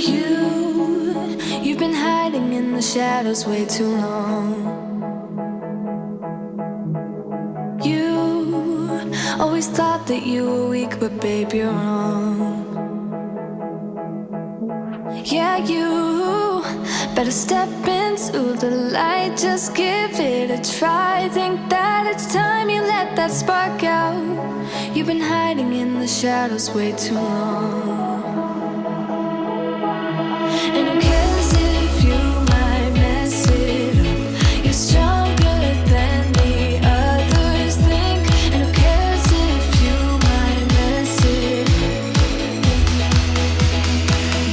You've been hiding in the shadows way too long. You always thought that you were weak, but babe, you're wrong. Yeah, you better step into the light, just give it a try. Think that it's time you let that spark out. You've been hiding in the shadows way too long. And who cares if you might mess it up? You're stronger than the others think. And who cares if you might mess it up?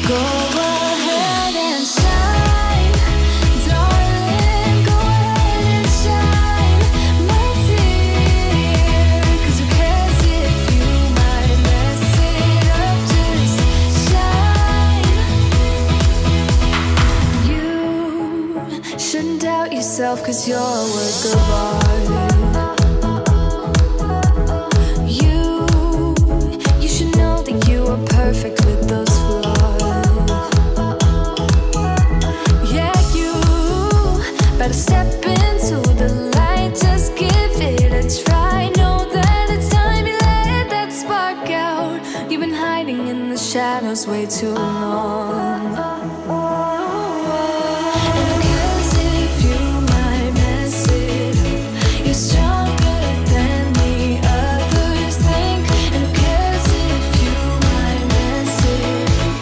Go ahead and shine, darling. Go ahead and shine, my dear. 'Cause who cares if you might mess it up? Just shine. You shouldn't doubt yourself, 'cause you're a work of art. You should know that you are perfect with those flaws. Yeah, you better step into the light, just give it a try. Know that it's time you let that spark out. You've been hiding in the shadows way too long. And who cares if you might mess it up? You're stronger than the others think. And who cares if you might mess it up?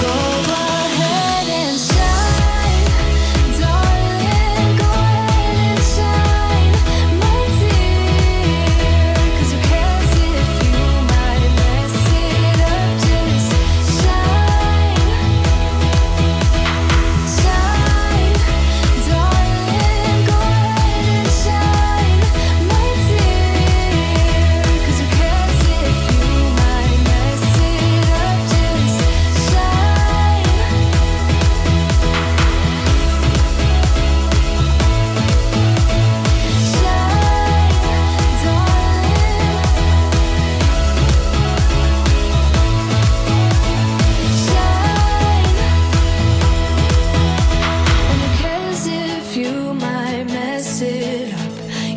Go ahead and shine, darling. Go ahead and shine, my dear. 'Cause who cares if you might mess it up? Just shine, shine, darling. Go ahead and shine, my dear. 'Cause who cares if you might mess it up? Just shine.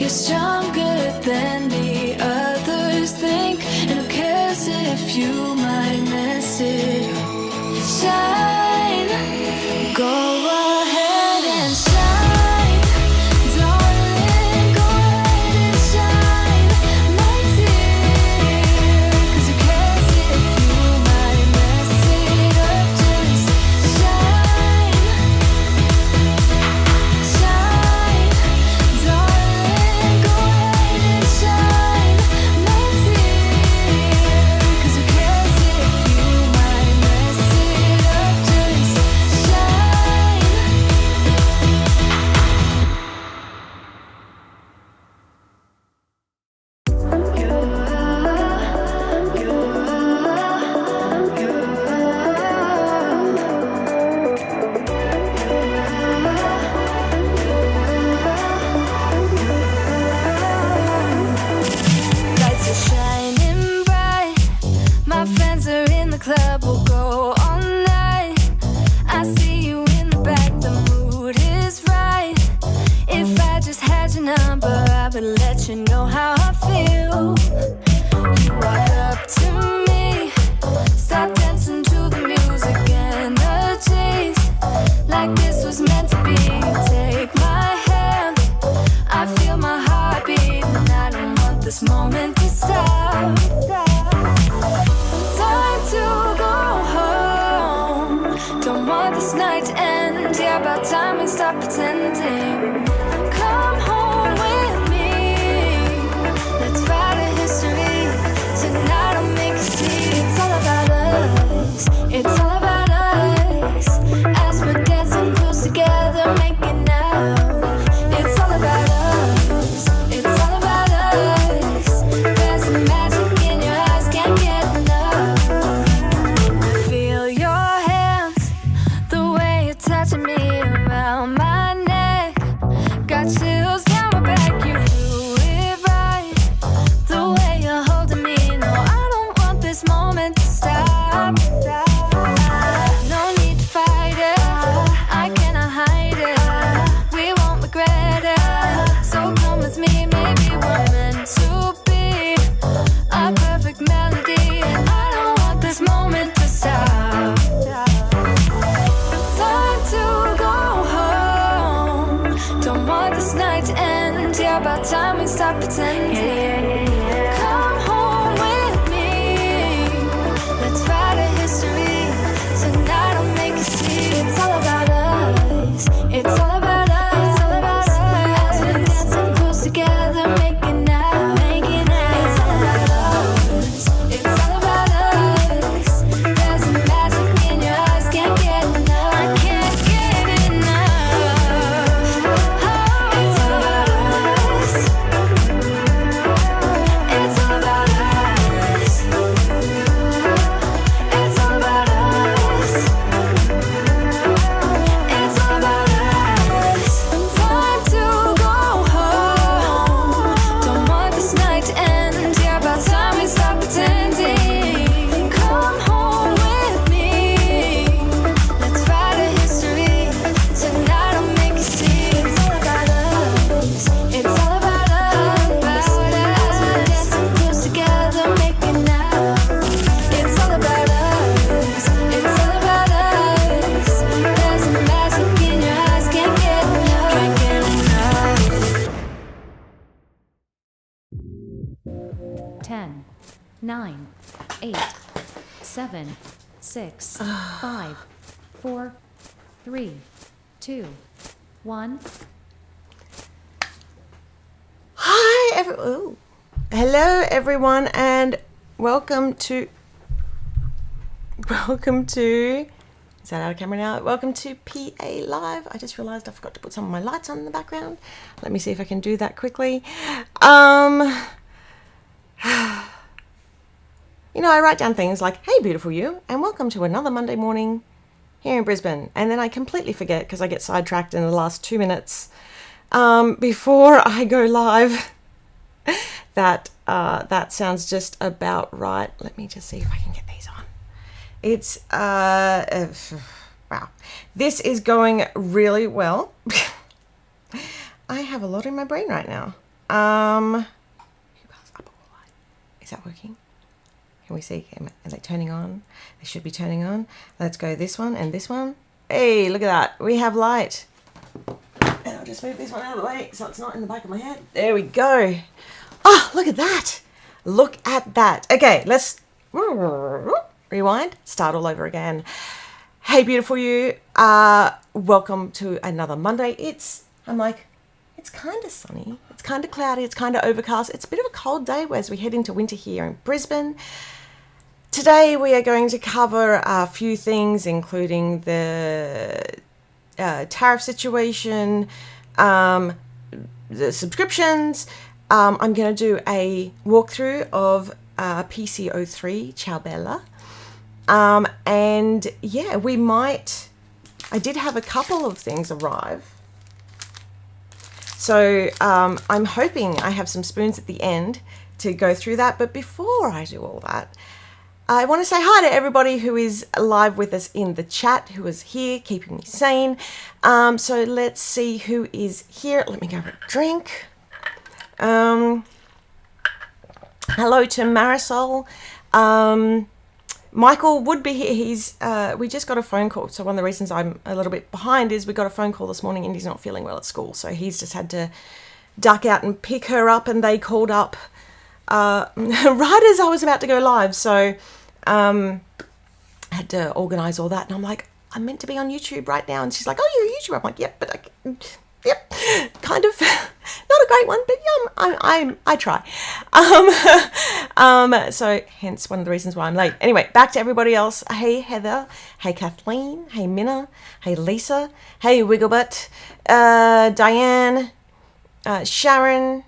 You're stronger than the others think. And who cares if you might mess it up? Shine, go ahead and shine, darling. Go ahead and shine, my dear. 'Cause who cares if you might mess it up? Just shine, shine, darling. Go ahead and shine, my dear. 'Cause who cares if you might this moment to stop. Time to go home. Don't want this night to end. Yeah, about time we stop pretending. Come home with me. Let's write a history. Tonight I'll make you see. It's all about us. It's all about us. It's all about us. As we're dancing close together, making out, making out. It's all about us. It's all about us. There's a magic in your eyes, can't get enough. I can't get enough. It's all about us. It's all about us. It's all about us. It's all about us. Time to go home. Don't want this night to end. Yeah, about time we stop pretending. Come home with me. Let's write a history. Tonight I'll make you see. It's all about us. It's all about us. As we're dancing close together, making out. It's all about us. It's all about us. There's a magic in your eyes, can't get enough. Can't get enough. 10, 9, 8, 7, 6, 5, 4, 3, 2, 1. Hello everyone, and welcome to is that out of camera now? Welcome to PA Live. I just realized I forgot to put some of my lights on in the background. Let me see if I can do that quickly. I write down things like, hey beautiful you, and welcome to another Monday morning here in Brisbane, and then I completely forget because I get sidetracked in the last 2 minutes before I go live. That sounds just about right. Let me just see if I can get these on. It's wow, this is going really well. I have a lot in my brain right now. Is that working? Can we see? Are they turning on? They should be turning on. Let's go this one and this one. Hey, look at that. We have light. And I'll just move this one out of the way so it's not in the back of my head. There we go. Oh, look at that. Look at that. Okay, let's rewind. Start all over again. Hey, beautiful you. Welcome to another Monday. It's kind of sunny. It's kind of cloudy. It's kind of overcast. It's a bit of a cold day as we head into winter here in Brisbane. Today we are going to cover a few things, including the tariff situation, the subscriptions. I'm going to do a walkthrough of PC03, Ciao Bella. And yeah, I did have a couple of things arrive. So I'm hoping I have some spoons at the end to go through that. But before I do all that, I want to say hi to everybody who is live with us in the chat, who is here, keeping me sane. So let's see who is here. Let me go have a drink. Hello to Marisol. Michael would be here. We just got a phone call. So one of the reasons I'm a little bit behind is we got a phone call this morning and he's not feeling well at school. So he's just had to duck out and pick her up, and they called up right as I was about to go live. So I had to organise all that. And I'm like, I'm meant to be on YouTube right now. And she's like, oh, you're a YouTuber. I'm like, yep, but yep, kind of not a great one, but yeah, I try. So hence one of the reasons why I'm late. Anyway, back to everybody else. Hey Heather, hey Kathleen, hey Minna, hey Lisa, hey Wigglebutt, Diane, Sharon,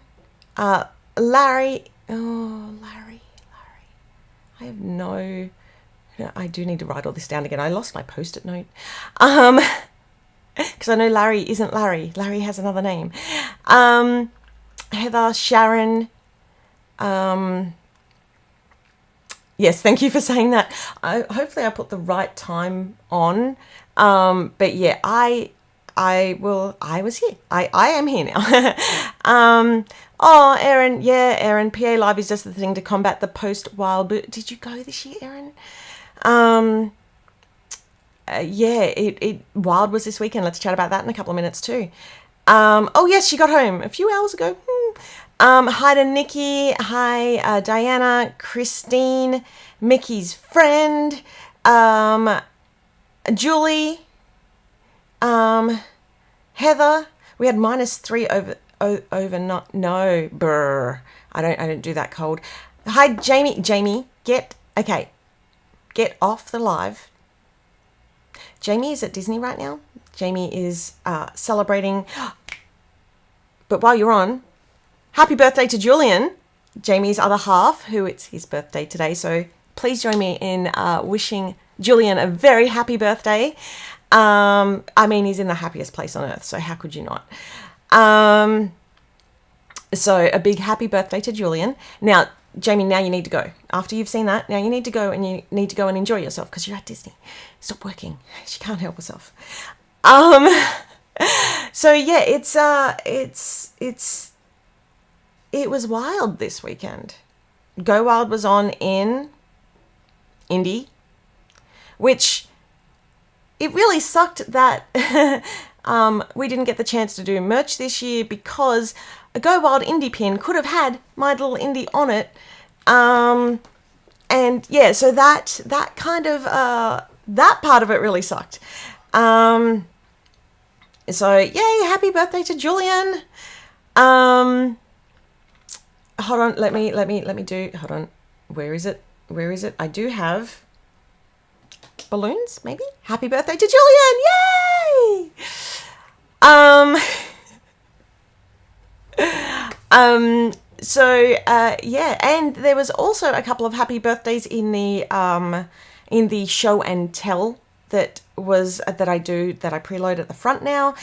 Larry. Oh, Larry. I have no. I do need to write all this down again. I lost my post-it note. Because I know Larry isn't Larry. Larry has another name. Heather, Sharon. Yes, thank you for saying that. Hopefully I put the right time on. But yeah, I was here. I am here now. Oh, Erin, yeah, Erin, PA Live is just the thing to combat the post-wild. Did you go this year, Erin? Yeah, it Wild was this weekend. Let's chat about that in a couple of minutes too. Oh yes, she got home a few hours ago. Hi to Nikki. Hi, Diana, Christine, Mickey's friend, Julie, Heather. We had -3 over not no brr. I don't do that cold. Hi, Jamie. Jamie, get off the live. Jamie is at Disney right now. Jamie is celebrating. But while you're on, happy birthday to Julian, Jamie's other half, who it's his birthday today. So please join me in wishing Julian a very happy birthday. I mean, he's in the happiest place on earth, so how could you not? So a big happy birthday to Julian. Now, Jamie, now you need to go. After you've seen that, now you need to go, and you need to go and enjoy yourself because you're at Disney. Stop working. She can't help herself. So yeah, it was wild this weekend. Go Wild was on in Indy, which it really sucked that we didn't get the chance to do merch this year because a Go Wild Indie pin could have had my little indie on it. And yeah, so that kind of, that part of it really sucked. So yay, happy birthday to Julian. Hold on, let me do, hold on. Where is it? I do have balloons, maybe? Happy birthday to Julian, yay! Yeah, and there was also a couple of happy birthdays in the show and tell that I preload at the front now.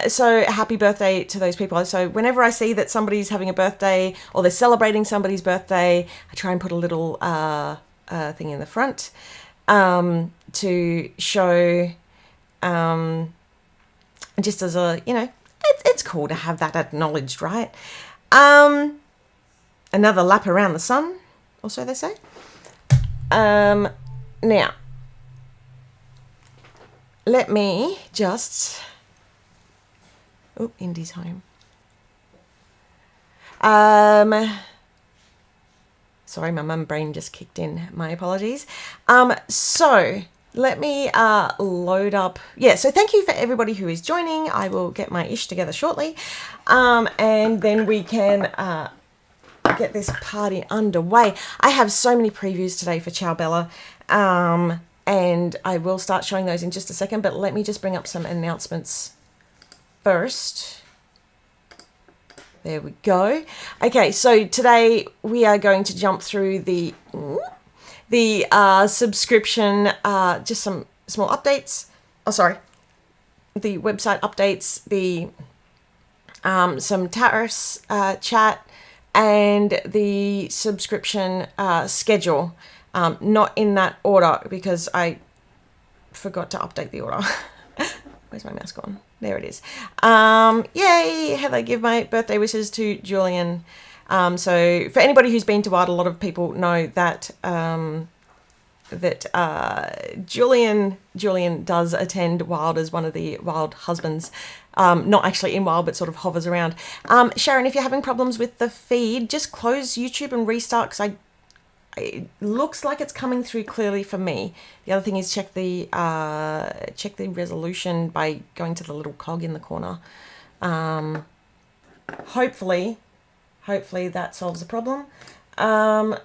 So happy birthday to those people. So whenever I see that somebody's having a birthday or they're celebrating somebody's birthday, I try and put a little thing in the front to show just as a, it's cool to have that acknowledged, right? Another lap around the sun, or so they say. Now, let me just... Oh, Indy's home. Sorry, my mum brain just kicked in. My apologies. So let me load up. Yeah, so thank you for everybody who is joining. I will get my ish together shortly. And then we can get this party underway. I have so many previews today for Ciao Bella. And I will start showing those in just a second, but let me just bring up some announcements first. There we go. Okay, so today we are going to jump through the subscription, just some small updates. Oh, sorry. The website updates, the some tariffs chat, and the subscription schedule. Not in that order because I forgot to update the order. Where's my mouse gone? There it is. Yay! Heather, give my birthday wishes to Julian. So for anybody who's been to Wild, a lot of people know that Julian does attend Wild as one of the Wild husbands. Not actually in Wild, but sort of hovers around. Sharon, if you're having problems with the feed, just close YouTube and restart because it looks like it's coming through clearly for me. The other thing is check the resolution by going to the little cog in the corner. Hopefully that solves the problem. I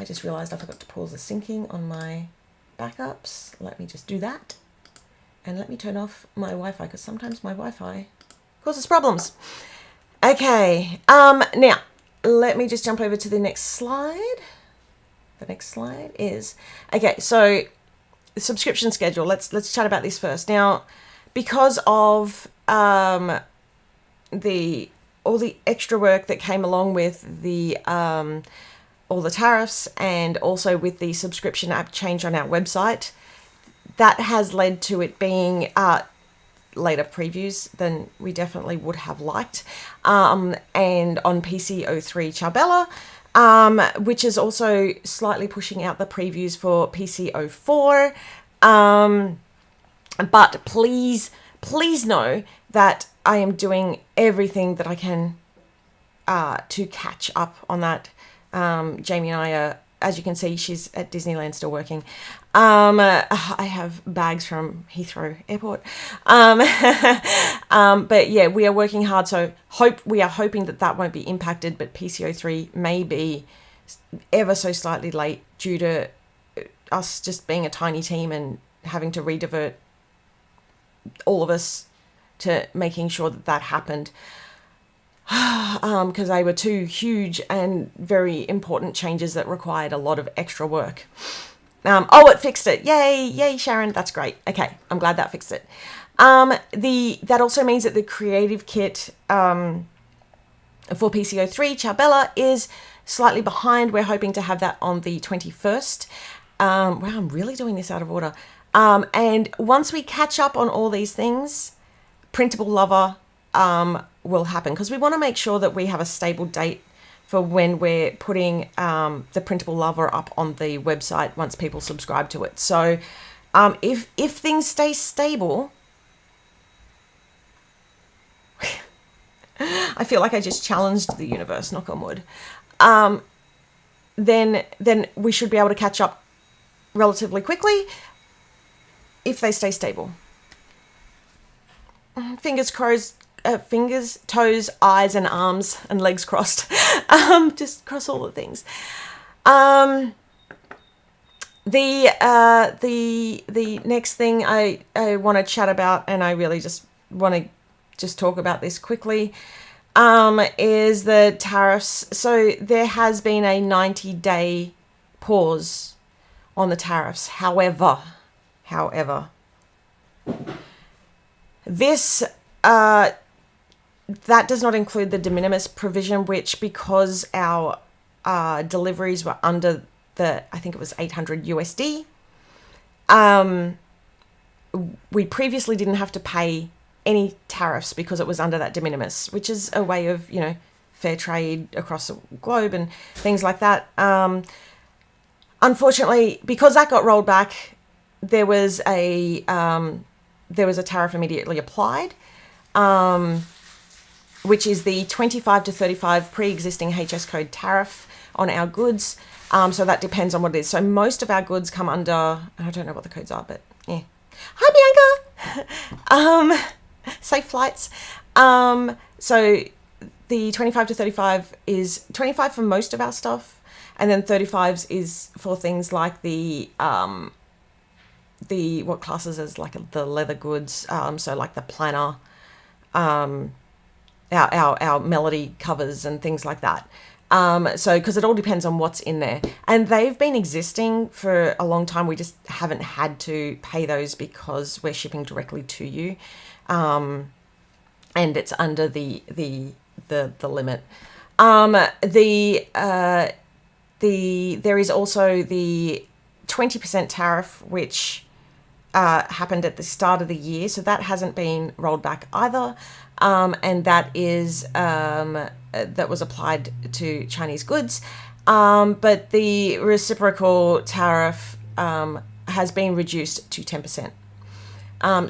just realized I forgot to pause the syncing on my backups. Let me just do that. And let me turn off my Wi-Fi because sometimes my Wi-Fi causes problems. Okay. Now let me just jump over to the next slide. The next slide is, okay, so the subscription schedule. Let's chat about this first. Now, because of all the extra work that came along with the all the tariffs and also with the subscription app change on our website, that has led to it being later previews than we definitely would have liked. And on PC03 Ciao Bella, which is also slightly pushing out the previews for PC04. But please know that I am doing everything that I can to catch up on that. Jamie and I are, as you can see, she's at Disneyland still working. I have bags from Heathrow Airport. But yeah, we are working hard. So we are hoping that won't be impacted, but PCO3 may be ever so slightly late due to us just being a tiny team and having to redivert all of us to making sure that happened. Because they were two huge and very important changes that required a lot of extra work. It fixed it. Yay, Sharon. That's great. Okay, I'm glad that fixed it. That also means that the creative kit for PCO3, Ciao Bella, is slightly behind. We're hoping to have that on the 21st. Wow, I'm really doing this out of order. And once we catch up on all these things, Printable Lover will happen, because we want to make sure that we have a stable date for when we're putting the Printable Lover up on the website once people subscribe to it. So if things stay stable, I feel like I just challenged the universe, knock on wood, then we should be able to catch up relatively quickly if they stay stable. Fingers crossed. Fingers, toes, eyes, and arms, and legs crossed. Just cross all the things. The next thing I want to chat about, and I really just want to talk about this quickly, is the tariffs. So there has been a 90-day pause on the tariffs. However, this that does not include the de minimis provision, which, because our deliveries were under I think it was 800 USD, we previously didn't have to pay any tariffs because it was under that de minimis, which is a way of, fair trade across the globe and things like that. Unfortunately, because that got rolled back, there was a tariff immediately applied, which is the 25 to 35 pre-existing HS code tariff on our goods. So that depends on what it is. So most of our goods come under, I don't know what the codes are, but yeah. Hi, Bianca. Safe flights. So the 25 to 35 is 25 for most of our stuff, and then 35s is for things like the what classes as like the leather goods. So like the planner, our melody covers and things like that. So because it all depends on what's in there, and they've been existing for a long time. We just haven't had to pay those because we're shipping directly to you, and it's under the limit. There is also the 20% tariff, which happened at the start of the year, so that hasn't been rolled back either, and that is that was applied to Chinese goods, but the reciprocal tariff has been reduced to 10%.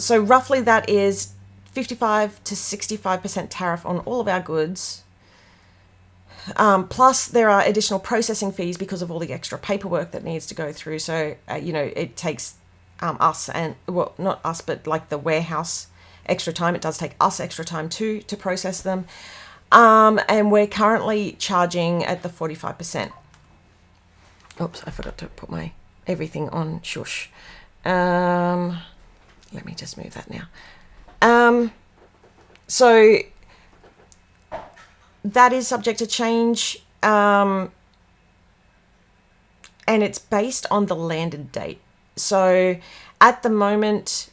So roughly that is 55 to 65% tariff on all of our goods. Plus there are additional processing fees because of all the extra paperwork that needs to go through. So, it takes us and, well, not us, but like the warehouse extra time. It does take us extra time too to process them. And we're currently charging at the 45%. Oops, I forgot to put my everything on shush. Let me just move that now. So that is subject to change, and it's based on the landed date. So at the moment,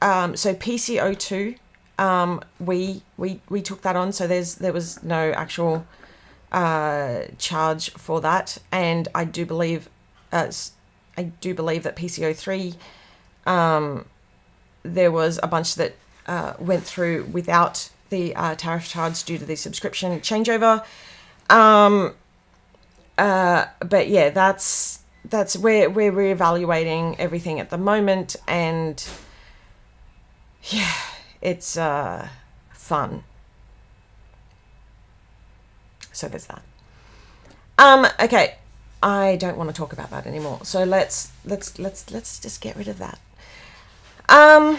so PCO2, we took that on, so there was no actual charge for that, and I do believe that PCO3, there was a bunch that went through without the tariff charge due to the subscription changeover. But yeah, that's where we're reevaluating everything at the moment, and yeah, it's fun. So there's that. Okay, I don't want to talk about that anymore. So let's just get rid of that. I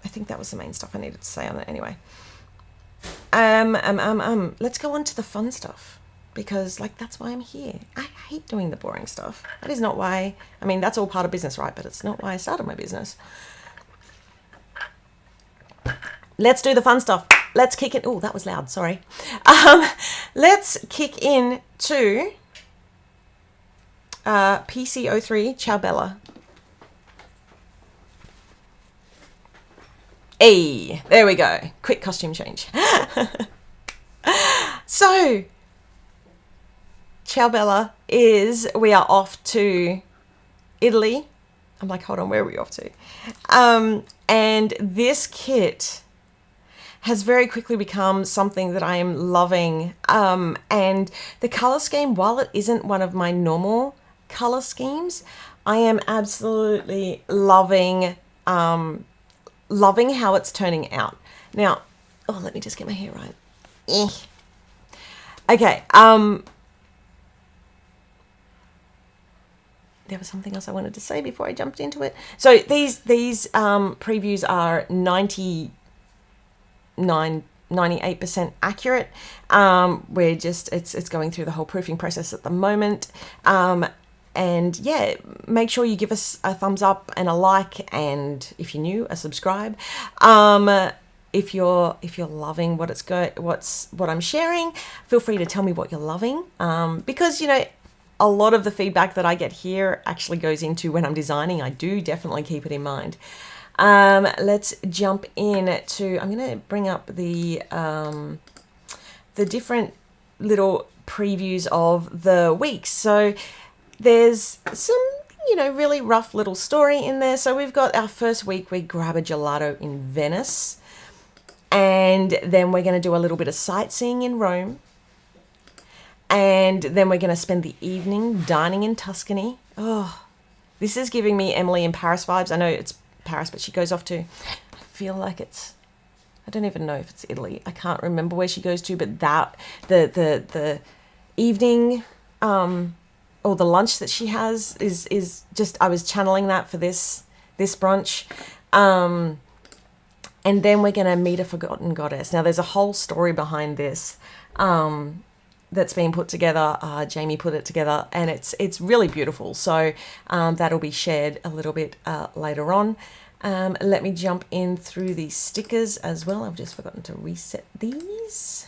think that was the main stuff I needed to say on it anyway. Let's go on to the fun stuff, because like that's why I'm here. I hate doing the boring stuff. That is not why. I mean, that's all part of business, right? But it's not why I started my business. Let's do the fun stuff. Let's kick it. Oh, that was loud. Sorry. Let's kick in to PC03 Ciao Bella. Hey, there we go. Quick costume change. So, Ciao Bella we are off to Italy. I'm like, hold on, where are we off to? And this kit has very quickly become something that I am loving. And the color scheme, while it isn't one of my normal color schemes, I am absolutely loving how it's turning out. Now, oh, let me just get my hair right. Okay, there was something else I wanted to say before I jumped into it. So these previews are 98% accurate. We're just, it's going through the whole proofing process at the moment. And yeah, make sure you give us a thumbs up and a like, and if you're new, a subscribe. If you're loving what I'm sharing, feel free to tell me what you're loving. Because you know, a lot of the feedback that I get here actually goes into when I'm designing. I do definitely keep it in mind. Let's jump in to, I'm going to bring up the different little previews of the weeks. So there's some, you know, really rough little story in there. So we've got our first week, we grab a gelato in Venice, and then we're going to do a little bit of sightseeing in Rome. And then we're going to spend the evening dining in Tuscany. Oh, this is giving me Emily in Paris vibes. I know it's Paris, but she goes off to, I feel like it's, I don't even know if it's Italy. I can't remember where she goes to, but that, the evening, or the lunch that she has is just, I was channeling that for this brunch. And then we're going to meet a forgotten goddess. Now there's a whole story behind this, that's been put together. Jamie put it together, and it's really beautiful. So that'll be shared a little bit later on. Let me jump in through the stickers as well. I've just forgotten to reset these.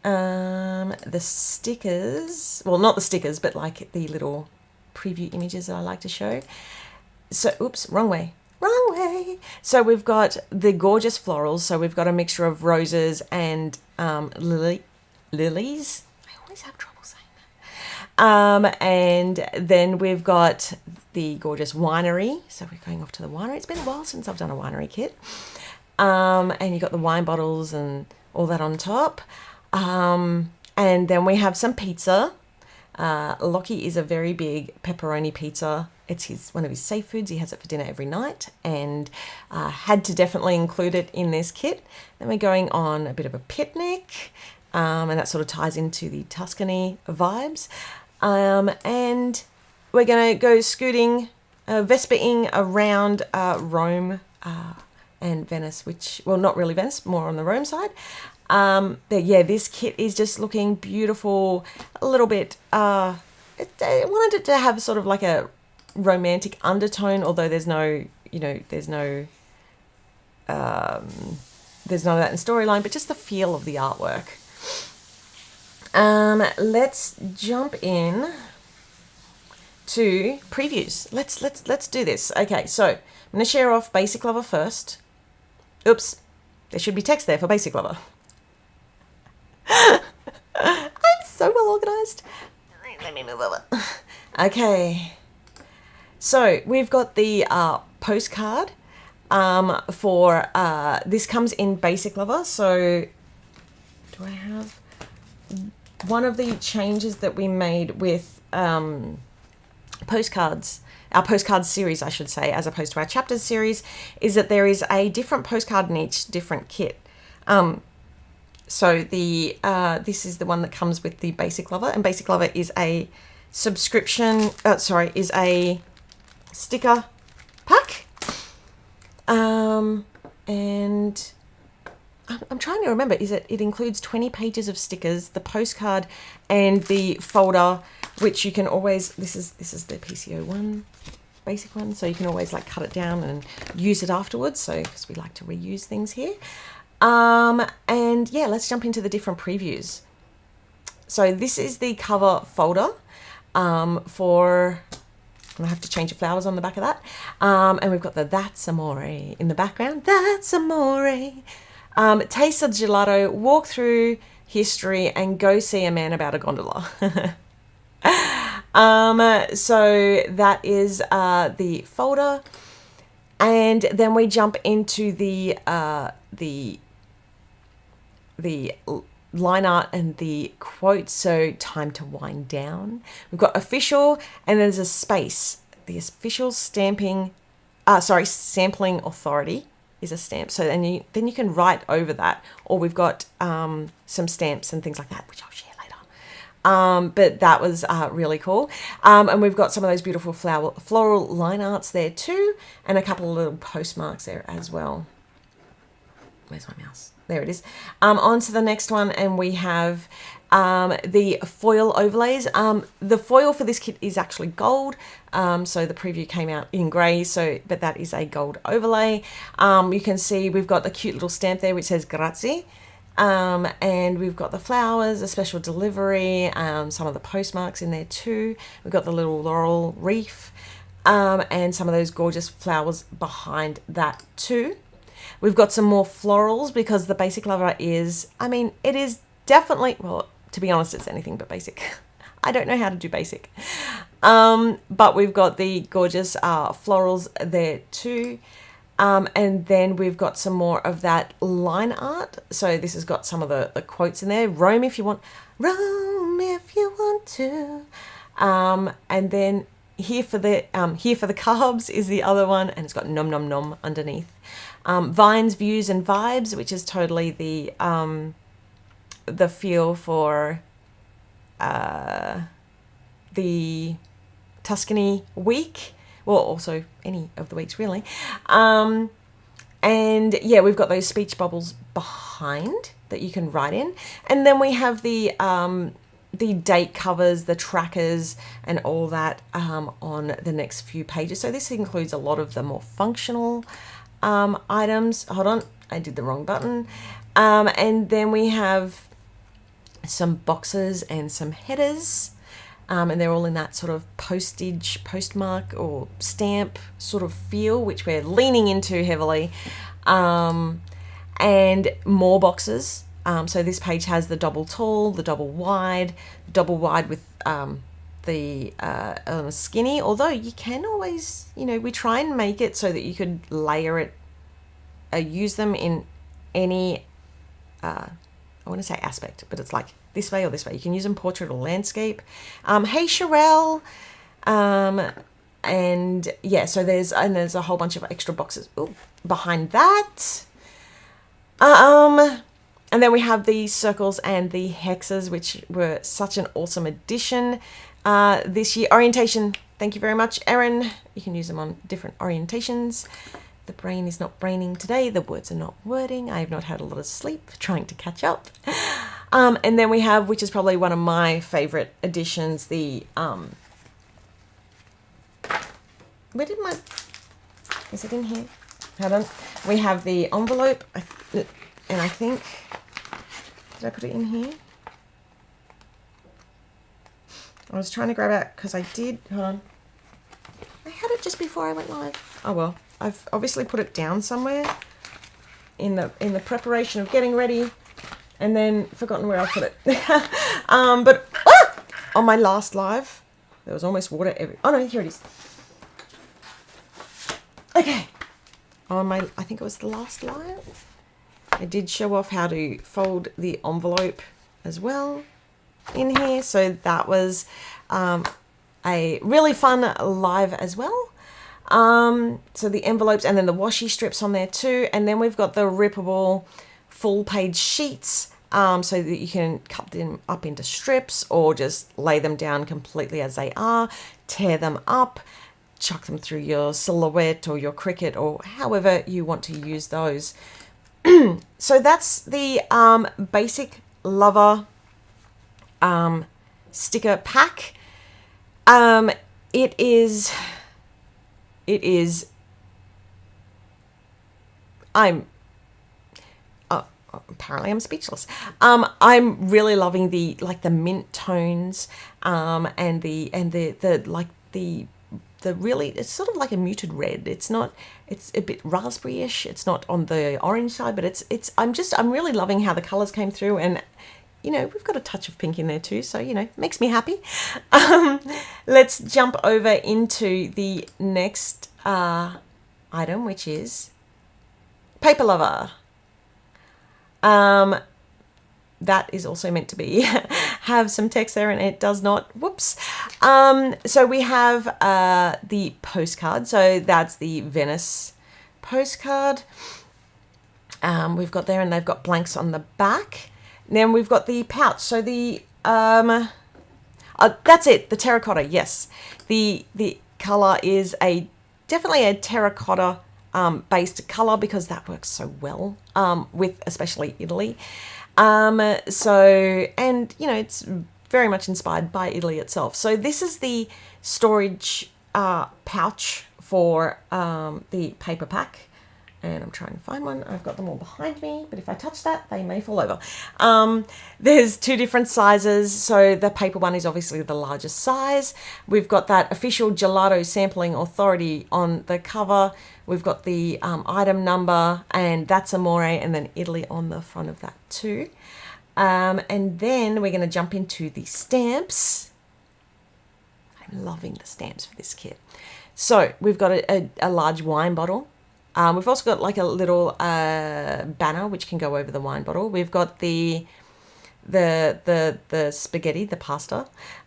The stickers, well, not the stickers, but like the little preview images that I like to show. So, oops, wrong way. So we've got the gorgeous florals. So we've got a mixture of roses and lilies. I always have trouble saying that. And then we've got the gorgeous winery. So we're going off to the winery. It's been a while since I've done a winery kit. And you've got the wine bottles and all that on top. And then we have some pizza. Lockie is a very big pepperoni pizza. It's one of his safe foods. He has it for dinner every night, and had to definitely include it in this kit. Then we're going on a bit of a picnic, and that sort of ties into the Tuscany vibes. And we're going to go scooting, Vespa-ing around Rome and Venice, which, well, not really Venice, more on the Rome side. But yeah, this kit is just looking beautiful. A little bit, I wanted it to have sort of like a romantic undertone, although there's no, you know, there's none of that in storyline, but just the feel of the artwork. Let's jump in to previews. Let's do this. Okay, so I'm going to share off Basic Lover first. Oops, there should be text there for Basic Lover. I'm so well organized. Let me move over. Okay. So we've got the postcard. for this comes in Basic Lover. So do I have one of the changes that we made with Postcards, our Postcards series, I should say, as opposed to our Chapters series, is that there is a different postcard in each different kit. So the this is the one that comes with the Basic Lover, and Basic Lover is a subscription, is a sticker pack. And I'm trying to remember, it includes 20 pages of stickers, the postcard, and the folder, which you can always, this is the PCO one, basic one, so you can always like cut it down and use it afterwards, so because we like to reuse things here. And yeah, let's jump into the different previews. So this is the cover folder for, and I have to change the flowers on the back of that. And we've got the That's Amore in the background. That's Amore. Taste of gelato, walk through history, and go see a man about a gondola. So that is the folder. And then we jump into the line art and the quotes. So time to wind down. We've got official, and there's a space. The official sampling authority is a stamp. So then you can write over that, or we've got some stamps and things like that, which I'll share later. But that was really cool. And we've got some of those beautiful floral line arts there too, and a couple of little postmarks there as well. Where's my mouse? There it is. On to the next one, and we have the foil overlays. The foil for this kit is actually gold. So the preview came out in grey, but that is a gold overlay. You can see we've got the cute little stamp there which says grazie. And we've got the flowers, a special delivery, some of the postmarks in there too. We've got the little laurel wreath, and some of those gorgeous flowers behind that too. We've got some more florals because the Basic Lover is, it is definitely, well, to be honest, it's anything but basic. I don't know how to do basic. But we've got the gorgeous florals there too. And then we've got some more of that line art. So this has got some of the quotes in there. Roam if you want to. And then here for the carbs is the other one, and it's got nom nom nom underneath. Vines, views, and vibes, which is totally the feel for the Tuscany week. Well, also any of the weeks really. And yeah, we've got those speech bubbles behind that you can write in. And then we have the date covers, the trackers, and all that on the next few pages. So this includes a lot of the more functional items. Hold on, I did the wrong button. And then we have some boxes and some headers. And they're all in that sort of postmark or stamp sort of feel, which we're leaning into heavily. And more boxes. So this page has the double tall, the double wide with the skinny. Although you can always, we try and make it so that you could layer it, use them in any, I want to say aspect, but it's like this way or this way. You can use them portrait or landscape. Hey Sherelle. And yeah, so there's a whole bunch of extra boxes behind that. And then we have the circles and the hexes, which were such an awesome addition this year. Orientation, thank you very much, Erin. You can use them on different orientations. The brain is not braining today. The words are not wording. I have not had a lot of sleep, trying to catch up. And then we have, which is probably one of my favorite additions, the where did my, is it in here? Hold on. We have the envelope, and I think, did I put it in here? I was trying to grab it because I did, hold on. I had it just before I went live. Oh well, I've obviously put it down somewhere in the preparation of getting ready, and then forgotten where I put it. But on my last live, there was almost water oh no, here it is. Okay, on my, I think it was the last line, I did show off how to fold the envelope as well in here. So that was a really fun live as well. So the envelopes and then the washi strips on there too. And then we've got the rippable full page sheets so that you can cut them up into strips or just lay them down completely as they are, tear them up, chuck them through your silhouette or your Cricut or however you want to use those. So that's the basic Lover sticker pack. It is apparently I'm speechless. I'm really loving the mint tones and the really, it's sort of like a muted red. It's not, it's a bit raspberry-ish. It's not on the orange side, but I'm really loving how the colors came through, and you know, we've got a touch of pink in there too, so you know, makes me happy. Let's jump over into the next item, which is Paper Lover. That is also meant to be have some text there, and it does not. Whoops. So we have the postcard. So that's the Venice postcard. We've got there, and they've got blanks on the back. Then we've got the pouch. So the that's it. The terracotta. Yes, the color is definitely a terracotta based color, because that works so well with especially Italy. So, and you know, it's very much inspired by Italy itself. So this is the storage pouch for the paper pack, and I'm trying to find one. I've got them all behind me, but if I touch that, they may fall over. There's two different sizes. So the paper one is obviously the largest size. We've got that official Gelato Sampling Authority on the cover. We've got the item number, and that's Amore, and then Italy on the front of that too. And then we're going to jump into the stamps. I'm loving the stamps for this kit. So we've got a large wine bottle. We've also got like a little banner which can go over the wine bottle. We've got the spaghetti, the pasta,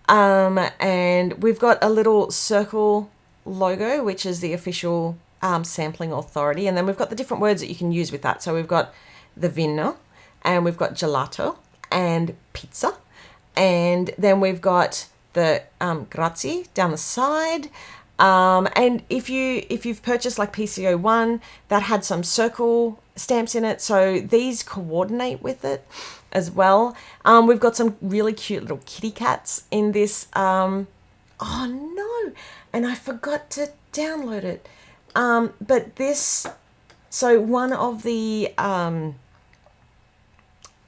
and we've got a little circle logo, which is the official sampling authority, and then we've got the different words that you can use with that. So we've got the vino, and we've got gelato and pizza, and then we've got the grazie down the side. And if you've purchased like PCO1, that had some circle stamps in it, so these coordinate with it as well. We've got some really cute little kitty cats in this. Oh no, and I forgot to download it. But this, so one of the, I'll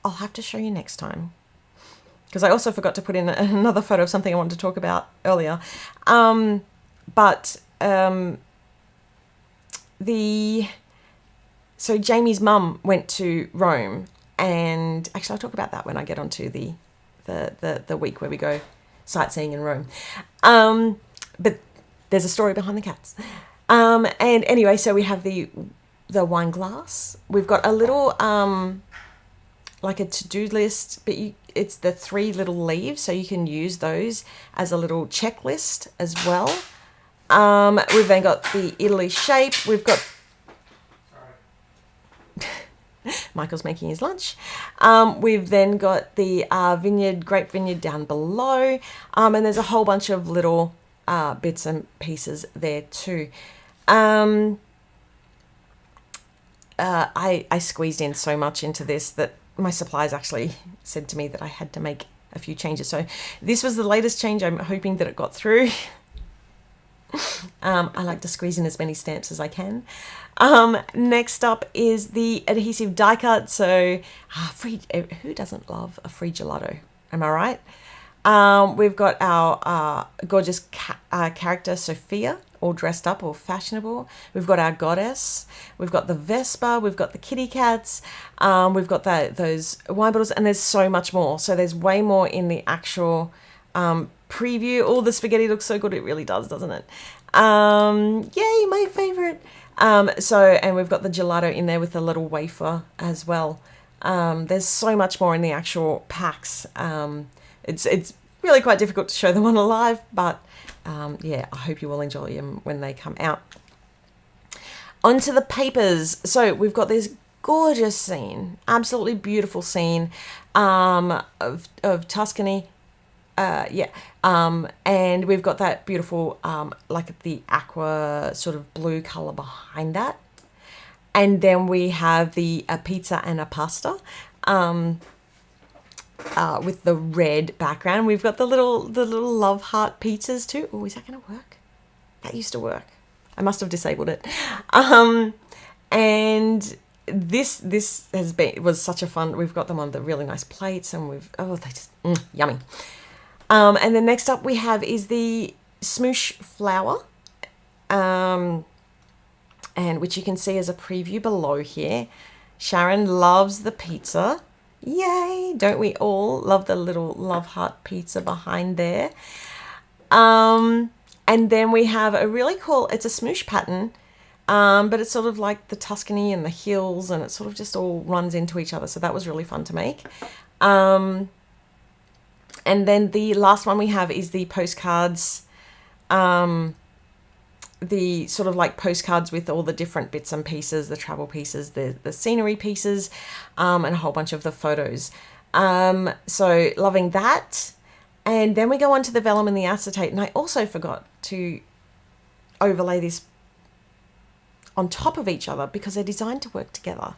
have to show you next time, because I also forgot to put in another photo of something I wanted to talk about earlier. So Jamie's mum went to Rome, and actually I'll talk about that when I get onto the week where we go sightseeing in Rome. But there's a story behind the cats. And anyway, so we have the wine glass. We've got a little like a to-do list, but it's the 3 little leaves, so you can use those as a little checklist as well. We've then got the Italy shape. We've got Michael's making his lunch. We've then got the grape vineyard down below, and there's a whole bunch of little bits and pieces there too. I squeezed in so much into this that my suppliers actually said to me that I had to make a few changes. So this was the latest change. I'm hoping that it got through. I like to squeeze in as many stamps as I can. Next up is the adhesive die cut. So who doesn't love a free gelato? Am I right? We've got our gorgeous character Sophia, all dressed up, all fashionable. We've got our goddess. We've got the Vespa. We've got the kitty cats. We've got those wine bottles, and there's so much more. So there's way more in the actual preview. Oh, the spaghetti looks so good. It really does, doesn't it? Yay, my favorite And we've got the gelato in there with a little wafer as well. There's so much more in the actual packs. It's really quite difficult to show them on a live, but yeah, I hope you will enjoy them when they come out. Onto the papers. So we've got this gorgeous scene, absolutely beautiful scene of Tuscany. And we've got that beautiful, like the aqua sort of blue color behind that. And then we have a pizza and a pasta with the red background. We've got the little love heart pizzas too. Oh, is that going to work? That used to work. I must have disabled it. And this was such a fun. We've got them on the really nice plates, and they just yummy. And then next up we have is the Smoosh Flour, and which you can see as a preview below here. Sharon loves the pizza. Yay! Don't we all love the little love heart pizza behind there? And then we have a really cool, it's a smoosh pattern, but it's sort of like the Tuscany and the hills, and it sort of just all runs into each other. So that was really fun to make. And then the last one we have is the postcards, the sort of like postcards with all the different bits and pieces, the travel pieces, the scenery pieces, and a whole bunch of the photos. So loving that. And then we go on to the vellum and the acetate. And I also forgot to overlay this on top of each other because they're designed to work together.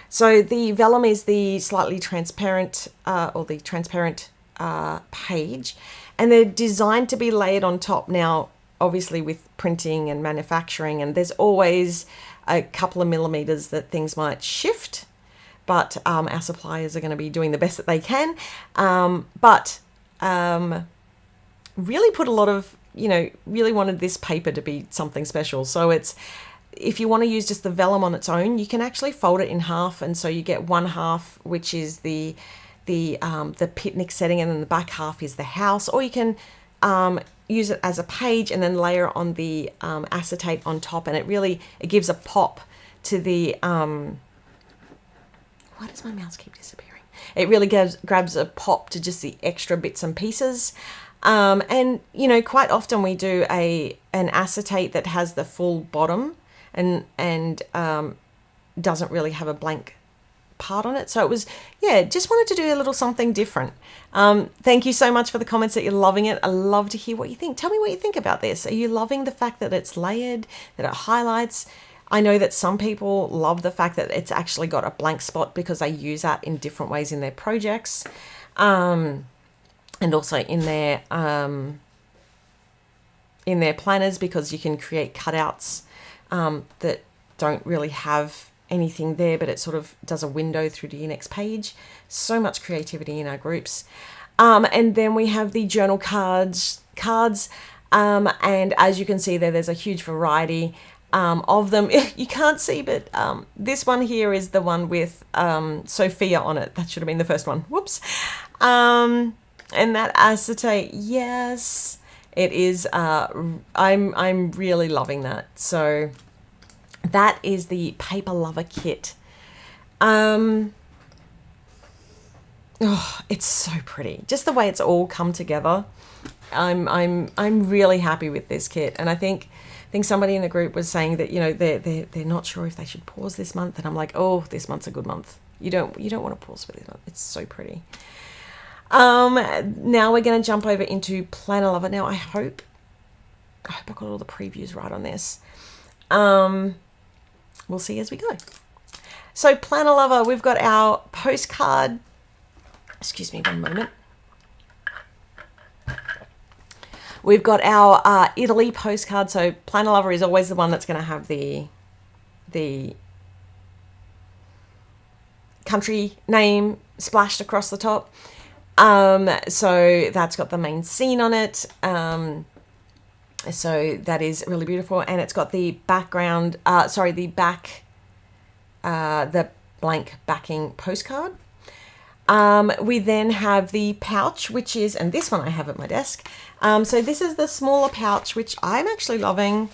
So the vellum is the slightly transparent page, and they're designed to be layered on top. Now, obviously with printing and manufacturing, and there's always a couple of millimeters that things might shift, but our suppliers are going to be doing the best that they can. But really put a lot of, really wanted this paper to be something special. So if you want to use just the vellum on its own, you can actually fold it in half, and so you get one half, which is the picnic setting, and then the back half is the house. Or you can use it as a page and then layer on the acetate on top, and it gives a pop to the why does my mouse keep disappearing? It really grabs a pop to just the extra bits and pieces. And quite often we do an acetate that has the full bottom and doesn't really have a blank part on it. So it was, just wanted to do a little something different. Thank you so much for the comments that you're loving it. I love to hear what you think. Tell me what you think about this. Are you loving the fact that it's layered, that it highlights? I know that some people love the fact that it's actually got a blank spot because they use that in different ways in their projects, and also in their planners, because you can create cutouts that don't really have anything there, but it sort of does a window through to your next page. So much creativity in our groups. And then we have the journal cards, and as you can see there's a huge variety of them. You can't see, but this one here is the one with Sophia on it. That should have been the first one. Whoops. And that acetate, yes, it is. I'm really loving that. So that is the Paper Lover kit. It's so pretty. Just the way it's all come together. I'm really happy with this kit, and I think somebody in the group was saying that they're not sure if they should pause this month, and I'm like, oh, this month's a good month. You don't want to pause for this month. It's so pretty. Now we're going to jump over into Planner Lover. Now I hope I got all the previews right on this. We'll see as we go. So Planner Lover, we've got our postcard. Excuse me one moment. We've got our Italy postcard. So Planner Lover is always the one that's going to have the country name splashed across the top. So that's got the main scene on it. So that is really beautiful, and it's got the background, the blank backing postcard. We then have the pouch, which is, and this one I have at my desk. So this is the smaller pouch, which I'm actually loving.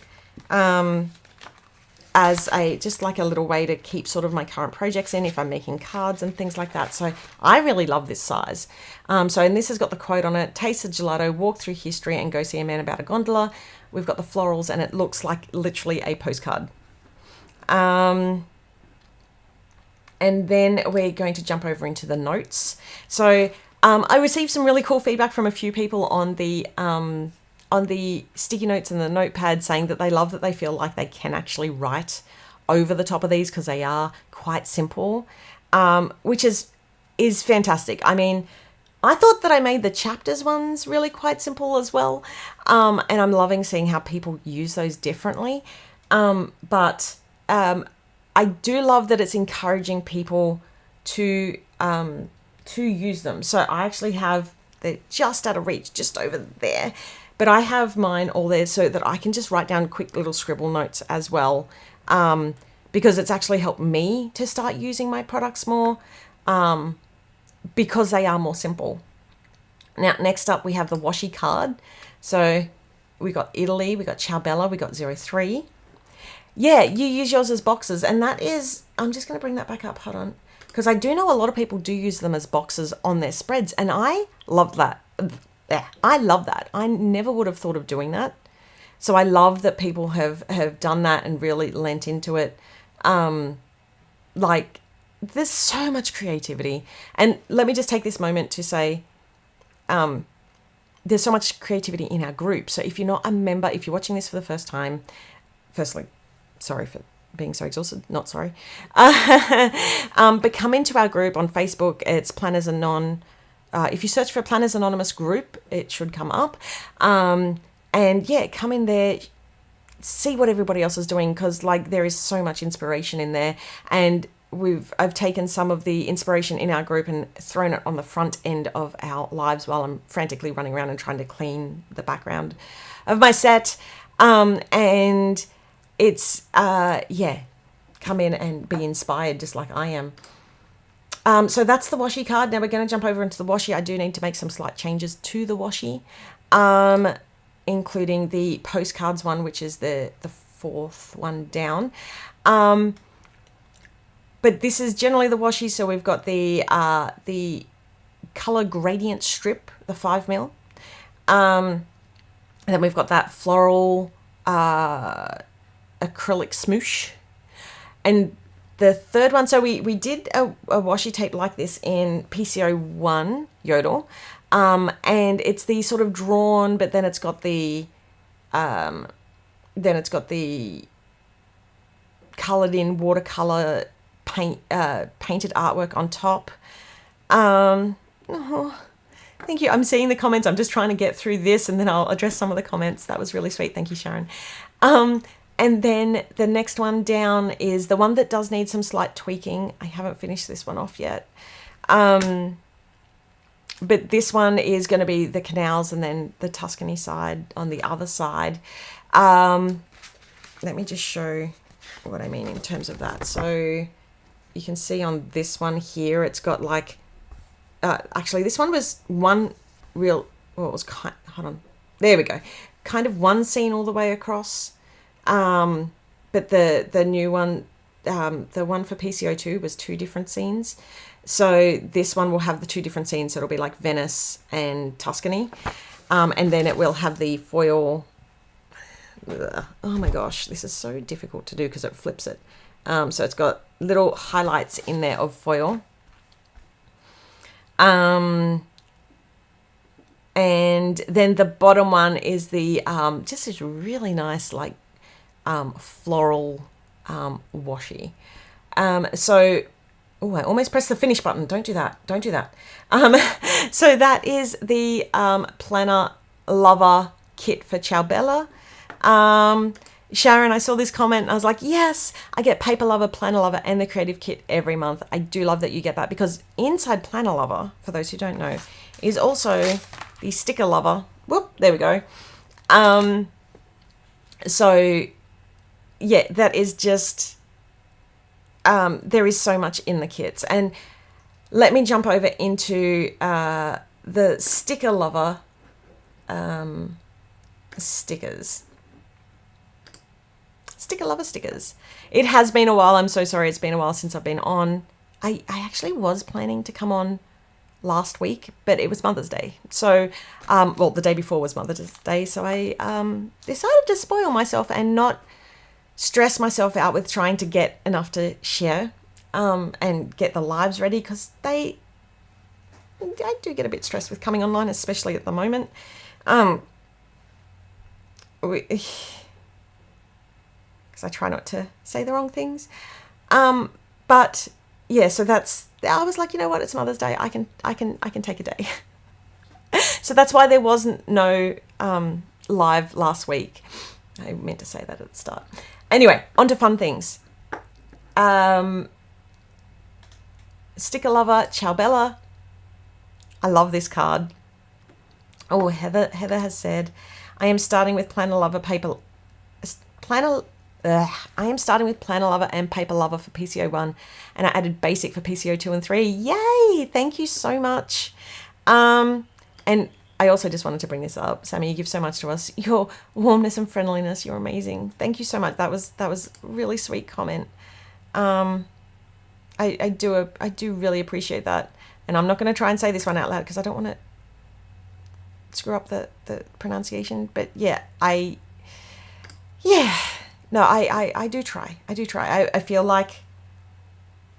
as a just like a little way to keep sort of my current projects in if I'm making cards and things like that. So I really love this size. And this has got the quote on it: taste the gelato, walk through history, and go see a man about a gondola. We've got the florals, and it looks like literally a postcard. And then we're going to jump over into the notes. So I received some really cool feedback from a few people on the sticky notes and the notepad, saying that they love that they feel like they can actually write over the top of these because they are quite simple, which is fantastic. I mean, I thought that I made the chapters ones really quite simple as well, and I'm loving seeing how people use those differently. But I do love that it's encouraging people to use them. So I actually have, they're just out of reach, just over there. But I have mine all there so that I can just write down quick little scribble notes as well, because it's actually helped me to start using my products more, because they are more simple. Now, next up, we have the washi card. So we got Italy, we got Ciao Bella, we got 03. Yeah, you use yours as boxes, and that is, I'm just going to bring that back up, hold on, because I do know a lot of people do use them as boxes on their spreads, and I love that. Yeah, I love that. I never would have thought of doing that. So I love that people have done that and really lent into it. Like, there's so much creativity. And let me just take this moment to say, there's so much creativity in our group. So if you're not a member, if you're watching this for the first time, firstly, sorry for being so exhausted, not sorry. But come into our group on Facebook. It's Planners Anon. If you search for Planners Anonymous group, it should come up. And yeah, come in there, see what everybody else is doing, because like there is so much inspiration in there. And I've taken some of the inspiration in our group and thrown it on the front end of our lives while I'm frantically running around and trying to clean the background of my set. And it's, yeah, come in and be inspired just like I am. So that's the washi card. Now we're going to jump over into the washi. I do need to make some slight changes to the washi, including the postcards one, which is the fourth one down. But this is generally the washi. So we've got the color gradient strip, the 5mm. And then we've got that floral acrylic smoosh. And the third one, so we did a washi tape like this in PCO1 Yodel, and it's the sort of drawn, but then it's got the coloured in watercolor painted artwork on top. Oh, thank you. I'm seeing the comments. I'm just trying to get through this, and then I'll address some of the comments. That was really sweet. Thank you, Sharon. And then the next one down is the one that does need some slight tweaking. I haven't finished this one off yet. But this one is going to be the canals and then the Tuscany side on the other side. Let me just show what I mean in terms of that. So you can see on this one here, it's got like, actually this one was one real, well, it was kind, hold on. There we go. Kind of one scene all the way across. But the new one, the one for PCO2 was 2 different scenes. So this one will have the 2 different scenes. So it'll be like Venice and Tuscany. And then it will have the foil. Ugh, oh my gosh, this is so difficult to do because it flips it. So it's got little highlights in there of foil. And then the bottom one is the, just this really nice, like, floral washi. So, oh, I almost pressed the finish button. Don't do that. Don't do that. So that is the Planner Lover kit for Ciao Bella. Sharon, I saw this comment and I was like, yes, I get Paper Lover, Planner Lover, and the Creative Kit every month. I do love that you get that, because inside Planner Lover, for those who don't know, is also the Sticker Lover. Whoop, there we go. So yeah, that is just, there is so much in the kits. And let me jump over into the Sticker Lover stickers. Sticker Lover stickers. It has been a while. I'm so sorry. It's been a while since I've been on. I actually was planning to come on last week, but it was Mother's Day. So, well, the day before was Mother's Day. So I decided to spoil myself and not stress myself out with trying to get enough to share and get the lives ready, because I do get a bit stressed with coming online, especially at the moment. Because I try not to say the wrong things. But yeah, so I was like, you know what, it's Mother's Day. I can take a day. So that's why there wasn't no live last week. I meant to say that at the start. Anyway, on to fun things. Sticker Lover, Ciao Bella. I love this card. Oh, Heather has said, I am starting with Planner Lover and Paper Lover for PCO1, and I added Basic for PCO2 and 3. Yay! Thank you so much. And I also just wanted to bring this up. Sami, you give so much to us. Your warmness and friendliness, you're amazing. Thank you so much. That was a really sweet comment. I do really appreciate that. And I'm not going to try and say this one out loud because I don't want to screw up the pronunciation. But yeah, I do try. I feel like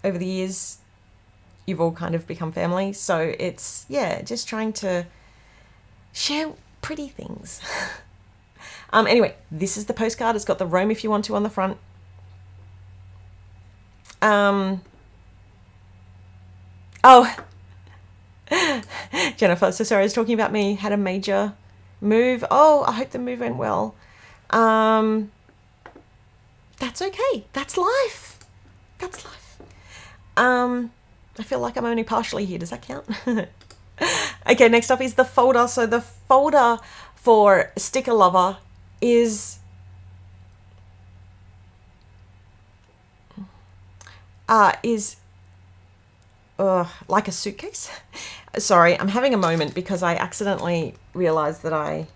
over the years, you've all kind of become family. So it's, just trying to share pretty things. Anyway, this is the postcard. It's got the Rome if you want to on the front. Jennifer, so sorry, I was talking about me, had a major move. Oh, I hope the move went well. That's okay. That's life. I feel like I'm only partially here. Does that count? Okay, next up is the folder. So the folder for Sticker Lover is like a suitcase. Sorry, I'm having a moment because I accidentally realized that I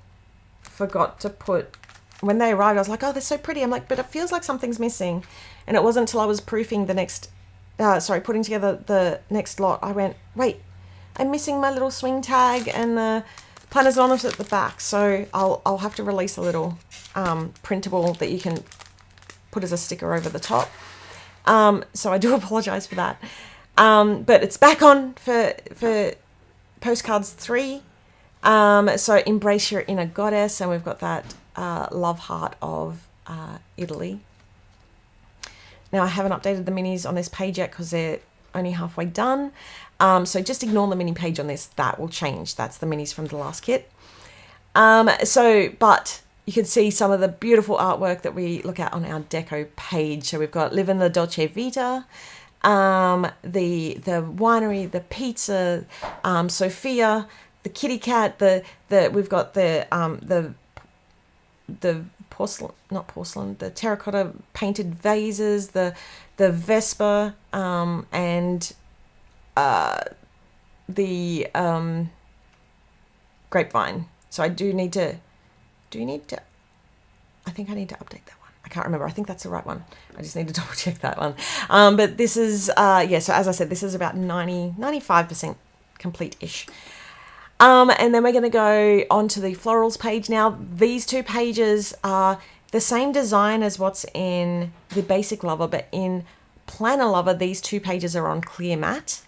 forgot to put, when they arrived, I was like, oh, they're so pretty. I'm like, but it feels like something's missing. And it wasn't until I was proofing the next, putting together the next lot, I went, wait, I'm missing my little swing tag and the planner's honors at the back. So I'll have to release a little printable that you can put as a sticker over the top. So I do apologize for that. But it's back on for Postcards 3. So Embrace Your Inner Goddess, and we've got that love heart of Italy. Now I haven't updated the minis on this page yet because they're only halfway done. So just ignore the mini page on this. That will change. That's the minis from the last kit. But you can see some of the beautiful artwork that we look at on our deco page. So we've got Live in the Dolce Vita, the winery, the pizza, Sophia, the kitty cat, we've got the porcelain, not porcelain, the terracotta painted vases, the Vespa, and the grapevine. So I need to, I think I need to update that one. I can't remember. I think that's the right one. I just need to double check that one. But this is, so as I said, this is about 95% complete-ish. And then we're going to go on to the florals page. Now, these two pages are the same design as what's in the Basic Lover, but in Planner Lover, these two pages are on clear matte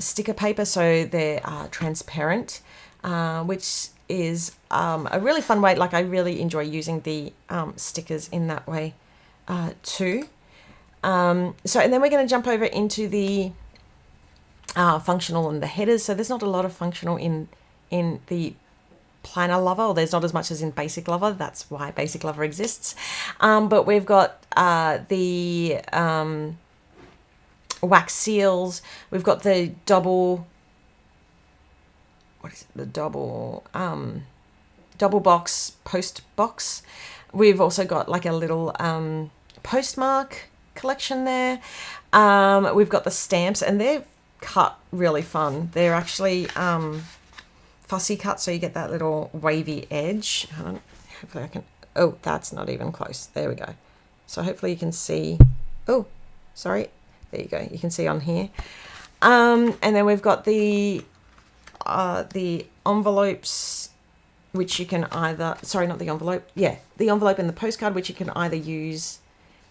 sticker paper, so they're transparent, which is a really fun way. Like, I really enjoy using the stickers in that way too. And then we're going to jump over into the functional and the headers. So there's not a lot of functional in the Planner Lover, or there's not as much as in Basic Lover. That's why Basic Lover exists. But we've got the wax seals. We've got the double, what is it? The double box, post box. We've also got like a little postmark collection there. We've got the stamps, and they're cut really fun. They're actually fussy cut, so you get that little wavy edge. Hold on, hopefully I can, oh, that's not even close. There we go. So hopefully you can see. Oh, sorry. There you go. You can see on here. And then we've got the envelopes, which you can either, sorry, not the envelope. Yeah, the envelope and the postcard, which you can either use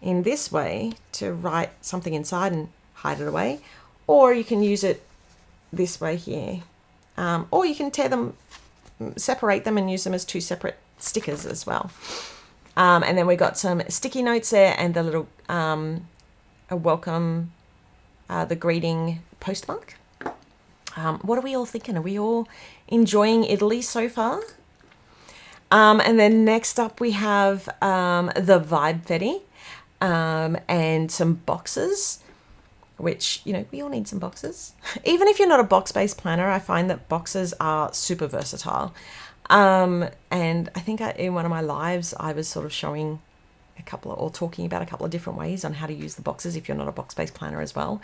in this way to write something inside and hide it away, or you can use it this way here. Or you can tear them, separate them and use them as two separate stickers as well. And then we got some sticky notes there and the little a welcome, the greeting postmark. What are we all thinking? Are we all enjoying Italy so far? And then next up we have the Vibe Fetty and some boxes, which, you know, we all need some boxes. Even if you're not a box-based planner, I find that boxes are super versatile. And I think in one of my lives, I was sort of showing talking about a couple of different ways on how to use the boxes if you're not a box-based planner as well.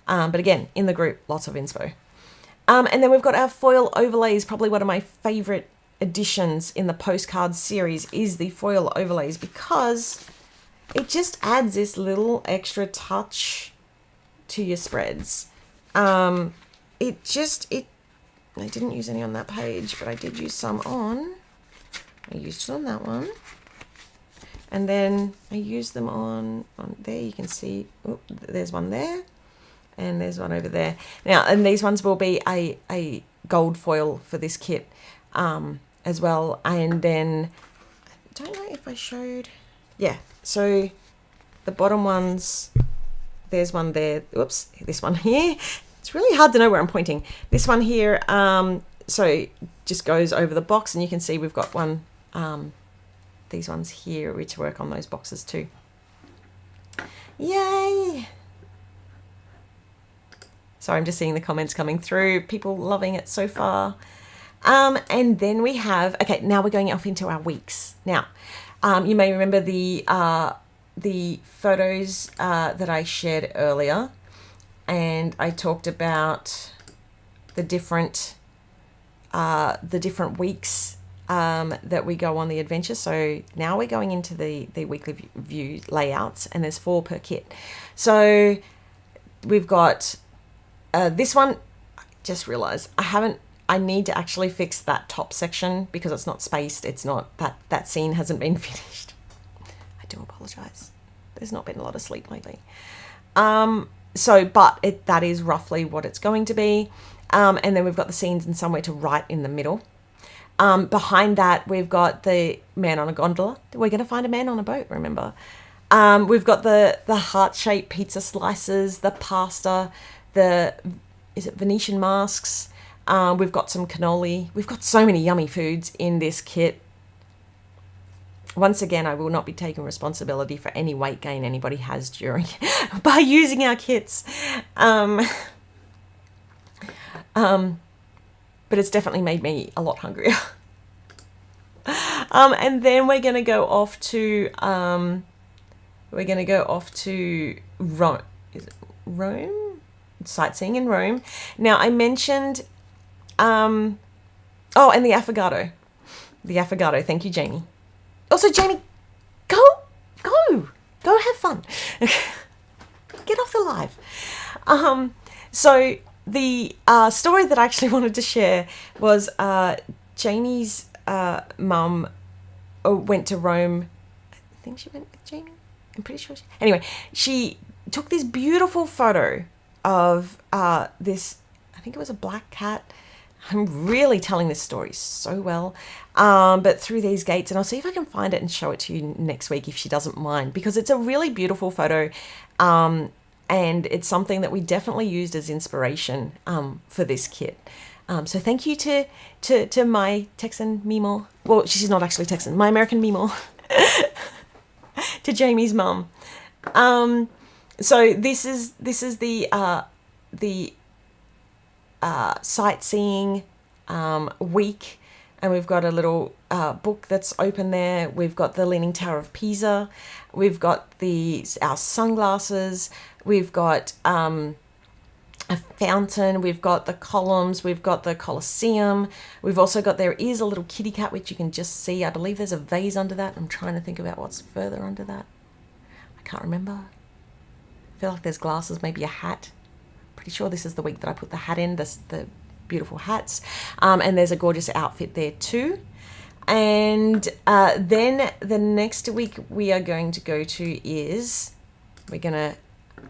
But again, in the group, lots of inspo. And then we've got our foil overlays. Probably one of my favorite additions in the postcard series is the foil overlays, because it just adds this little extra touch to your spreads. I didn't use any on that page, but I did use some on. I used it on that one. And then I used them on there. You can see, there's one there. And there's one over there. Now, and these ones will be a gold foil for this kit as well. And then, I don't know if I showed, yeah. So the bottom ones, there's one there. Oops, this one here. It's really hard to know where I'm pointing. This one here, so just goes over the box, and you can see we've got one, these ones here, which work on those boxes too. Yay! Sorry, I'm just seeing the comments coming through. People loving it so far. And then we have, okay, now we're going off into our weeks. Now, you may remember the photos that I shared earlier, and I talked about the different weeks that we go on the adventure. So now we're going into the weekly view layouts, and there's 4 per kit. So we've got this one. I just realized I need to actually fix that top section because it's not spaced. It's not, that scene hasn't been finished. I do apologize. There's not been a lot of sleep lately. But that is roughly what it's going to be. And then we've got the scenes and somewhere to write in the middle. Behind that, we've got the man on a gondola. We're going to find a man on a boat, remember? We've got the heart-shaped pizza slices, the pasta, is it Venetian masks? We've got some cannoli. We've got so many yummy foods in this kit. Once again, I will not be taking responsibility for any weight gain anybody has by using our kits. But it's definitely made me a lot hungrier. And then we're going to go off to Rome. Is it Rome? Sightseeing in Rome. Now I mentioned, and the affogato. The affogato. Thank you, Jamie. Also, Jamie, go have fun. Get off the live. So the story that I actually wanted to share was Jamie's mum went to Rome. I think she went with Jamie. I'm pretty sure. Anyway, she took this beautiful photo of this, I think it was a black cat. I'm really telling this story so well, but through these gates, and I'll see if I can find it and show it to you next week if she doesn't mind, because it's a really beautiful photo, and it's something that we definitely used as inspiration for this kit. So thank you to my Texan Mimo. Well, she's not actually Texan. My American Mimo. To Jamie's mum. So this is the sightseeing week, and we've got a little book that's open there. We've got the Leaning Tower of Pisa. We've got our sunglasses. We've got a fountain. We've got the columns. We've got the Colosseum. We've also got, there is a little kitty cat which you can just see. I believe there's a vase under that. I'm trying to think about what's further under that. can't remember. I feel like there's glasses, maybe a hat. Pretty sure this is the week that I put the hat in, the beautiful hats. And there's a gorgeous outfit there too. And then the next week we are going to go to is, we're going to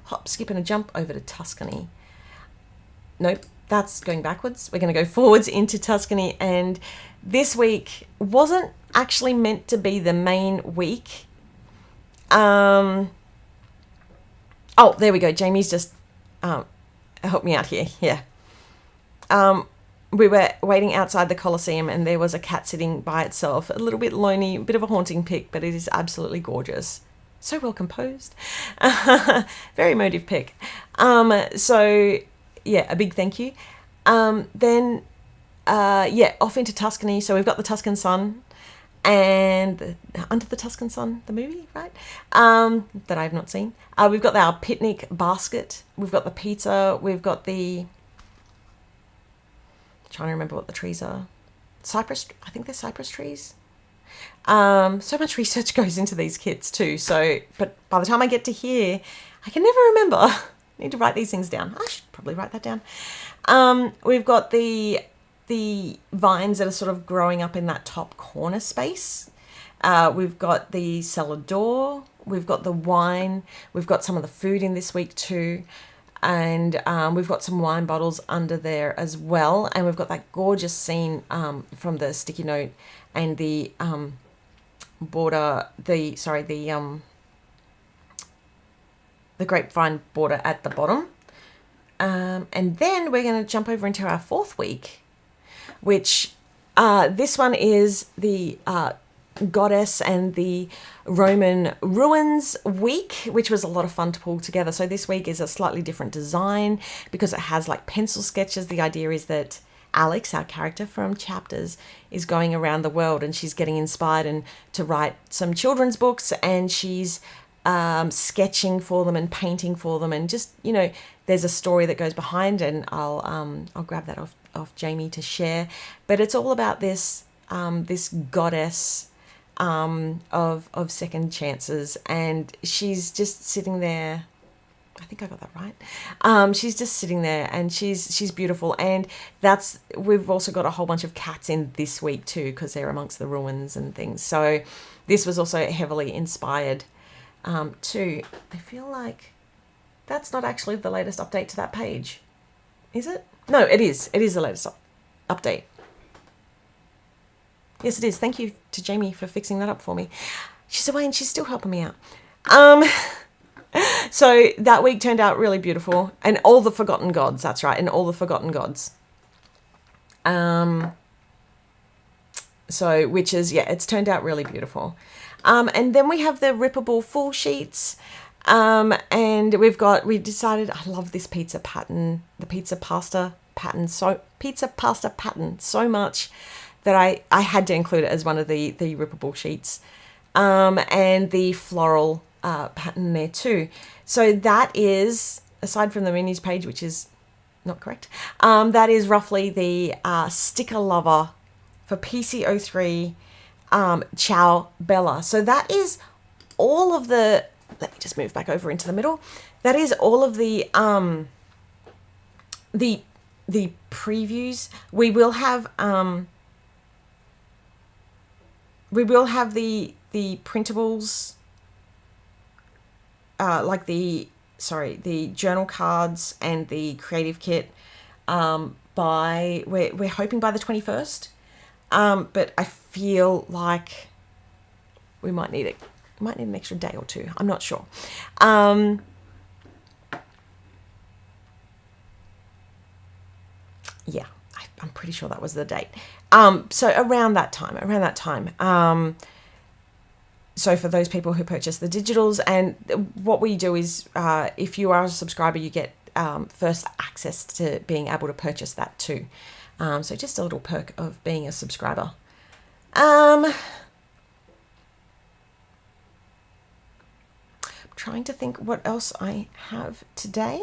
hop, skip and a jump over to Tuscany. Nope, that's going backwards. We're going to go forwards into Tuscany. And this week wasn't actually meant to be the main week. Oh, there we go. Jamie's just helped me out here. Yeah. We were waiting outside the Colosseum and there was a cat sitting by itself. A little bit lonely, a bit of a haunting pic, but it is absolutely gorgeous. So well composed. Very emotive pic. So, yeah, a big thank you. Then, off into Tuscany. So we've got the Tuscan Sun and Under the Tuscan Sun, the movie, right? That I have not seen. We've got our picnic basket. We've got the pizza. We've got the... trying to remember what the trees are. Cypress, I think they're cypress trees. So much research goes into these kits too. So, but by the time I get to here, I can never remember. I need to write these things down. I should probably write that down. We've got the vines that are sort of growing up in that top corner space. We've got the cellar door. We've got the wine. We've got some of the food in this week too. And we've got some wine bottles under there as well. And we've got that gorgeous scene from the sticky note and the border, the grapevine border at the bottom. And then we're going to jump over into our fourth week, which this one is the Goddess and the Roman Ruins week, which was a lot of fun to pull together. So this week is a slightly different design because it has like pencil sketches. The idea is that Alex, our character from Chapters, is going around the world and she's getting inspired and to write some children's books, and she's sketching for them and painting for them, and just, you know, there's a story that goes behind, and I'll grab that off Jamie to share. But it's all about this this goddess of second chances, and she's just sitting there. I think I got that right. She's just sitting there, and she's beautiful, and we've also got a whole bunch of cats in this week too, because they're amongst the ruins and things. So this was also heavily inspired too. I feel like that's not actually the latest update to that page, is it? No, it is. It is the latest update. Yes, it is. Thank you to Jamie for fixing that up for me. She's away and she's still helping me out. So that week turned out really beautiful. And all the forgotten gods, that's right. And all the forgotten gods. So, which is, yeah, it's turned out really beautiful. And then we have the Ripable full sheets. And we decided, I love this pizza pattern, the pizza pasta pattern so much that I had to include it as one of the Ripable sheets. And the floral pattern there too. So that is, aside from the minis page, which is not correct, that is roughly the sticker lover for PC03 Ciao Bella. So that is all of the, let me just move back over into the middle. That is all of the previews. We will have the printables, like the journal cards and the creative kit we're hoping by the 21st. But I feel like we might need an extra day or two. I'm not sure. Yeah, I'm pretty sure that was the date. So around that time. So for those people who purchase the digitals, and what we do is, if you are a subscriber, you get first access to being able to purchase that too. So just a little perk of being a subscriber. I'm trying to think what else I have today.